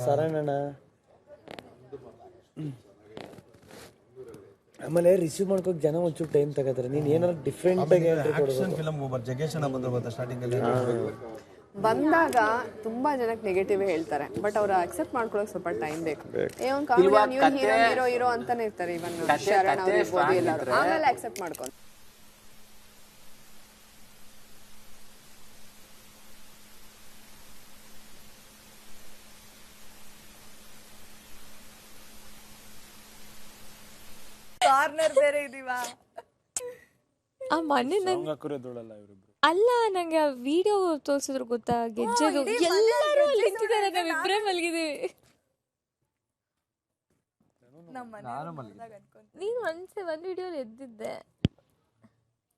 ಸರಣ್ಣ ಆಮೇಲೆ ರಿಸೀವ್ ಮಾಡ್ಕೋಕ್ ಜನ ಒಂಚೂರು ಟೈಮ್ ತಗೋತಾರೆ. ನೀನ್ ಏನಾದ್ರು ಡಿಫ್ರೆಂಟ್ ಆಗಿ ಫಿಲಮ್ ಜಗೇಶ್ ಅಣ್ಣ ಬಂದ್ರು ಸ್ಟಾರ್ಟಿಂಗ್ ಅಲ್ಲಿ ಬಂದಾಗ ತುಂಬಾ ಜನಕ್ಕೆ ನೆಗೆಟಿವ್ ಹೇಳ್ತಾರೆ, ಬಟ್ ಅವ್ರು ಅಕ್ಸೆಪ್ಟ್ ಮಾಡ್ಕೊಳಕ್ ಸ್ವಲ್ಪ ಟೈಮ್ ಬೇಕು. ಹೀರೋ ಹೀರೋ ಅಂತಾನೆ ಇರ್ತಾರೆ. ಇವನ್ ಶರಣ್ ಅವ್ರು ಇರ್ಬೋದು ಎಲ್ಲಾದ್ರು, ಆಮೇಲೆ ಅಕ್ಸೆಪ್ಟ್ ಮಾಡ್ಕೊಂಡು ಕಾರ್ನರ್ ಬೇರೆ ಇದೀವಾ. ಆ ಮೊನ್ನೆ ಅಲ್ಲ, ನಂಗೆ ಆ ವಿಡಿಯೋ ತೋರಿಸಿದ್ರು ಗೊತ್ತಾ, ಗೆಜ್ಜೆದು ಎಲ್ಲರೂ ಅಲ್ಲಿ ನಿಂತಿದ್ದಾರೆ, ನಾವಿಬ್ಬರೇ ಮಲಗಿದೀವಿ. ನೀನು ಒಂದ್ ವಿಡಿಯೋಲಿ ಎದ್ದಿದ್ದೆ.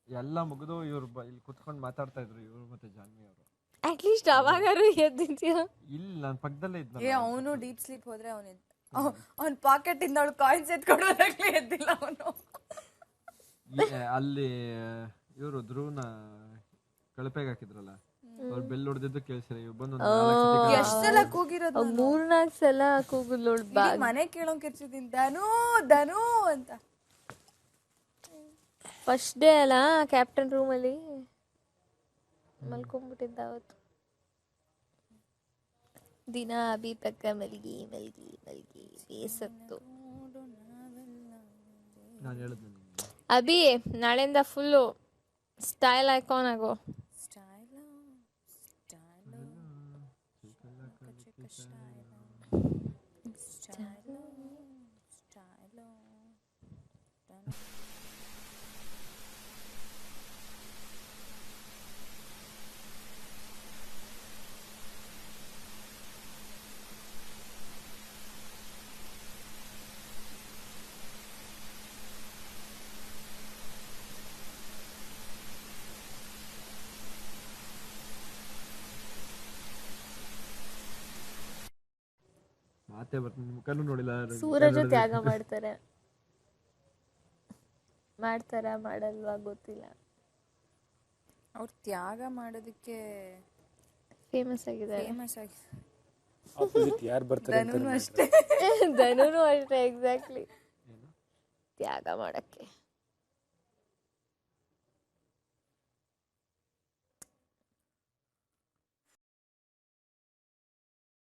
ಎಲ್ಲ ಮುಗಿದು ಇವ್ರು ಇಲ್ಲಿ ಕುತ್ಕೊಂಡು ಮಾತಾಡ್ತಾ ಇದ್ರು, ಇವ್ರು ಮತ್ತೆ ಜಾನ್ವಿ ಅವರು. ಅಟ್ಲೀಸ್ಟ್ ಅವಾಗಾರು ಎದ್ದಿದ್ಯಾ? ಇಲ್ಲ, ನಾನು ಪಕ್ಕದಲ್ಲೇ ಇದ್ದ. ಅವನು ಡೀಪ್ ಸ್ಲೀಪ್ ಹೋದ್ರೆ ಅವನ್ ಪಾಕೆಟ್ ಇಂದ ಅವಳು ಕಾಯಿನ್ಸ್ ಎತ್ಕೊಡೋದಾಗ್ಲೇ ಎದ್ದಿಲ್ಲ ಅವನು. ಅಲ್ಲಿ ಇವರು ಧ್ರುವನ ಕಳಪೆಗೆ ಹಾಕಿದ್ರಲ್ಲ, ಅವ್ರು ಬೆಲ್ ಹೊಡೆದಿದ್ದು ಕೇಳಿಸಿರ. ಇವ್ ಬಂದು ಎಷ್ಟ್ ಸಲ ಕೂಗಿರೋದು? 3-4 ಸಲ ಕೂಗಿದ್ಲು. ಮನೆ ಕೇಳೋಂಗ್ ಕಿರ್ಚಿದೀನಿ, ಧನು ಧನು ಅಂತ. ಫಸ್ಟ್ ಡೇ ಅಲ್ಲ, ಕ್ಯಾಪ್ಟನ್ ರೂಮಲ್ಲಿ ಮಲ್ಕೊಂಡ್ಬಿಟ್ಟಿದ್ದ ಅವತ್ತು. ದಿನ ಅಭಿ ಪಕ್ಕ ಮಲ್ಗಿ ಮಲ್ಗಿ ಮಲ್ಗಿ ಬೇಸತ್ತು. ಅಭಿ ನಾಳೆಯಿಂದ ಫುಲ್ಲು ಸ್ಟೈಲ್ ಐಕಾನ್ ಆಗೋ. ಮಾತೆ ಬರ್ತೀನಿ, ಮುಖನೂ ನೋಡಿಲ್ಲ. ಸೂರಜ್ ತ್ಯಾಗ ಮಾಡ್ತಾರ ಮಾಡಲ್ವಾ ಗೊತ್ತಿಲ್ಲ. ಅವ್ರು ತ್ಯಾಗ ಮಾಡೋದಕ್ಕೆ ಫೇಮಸ್ ಆಗಿದ್ದಾರೆ. ಯಾರು ಬರ್ತಾರೆ? ಧನುನು ಅಷ್ಟೇ, ಎಕ್ಸಾಕ್ಟ್ಲಿ ತ್ಯಾಗ ಮಾಡಕ್ಕೆ.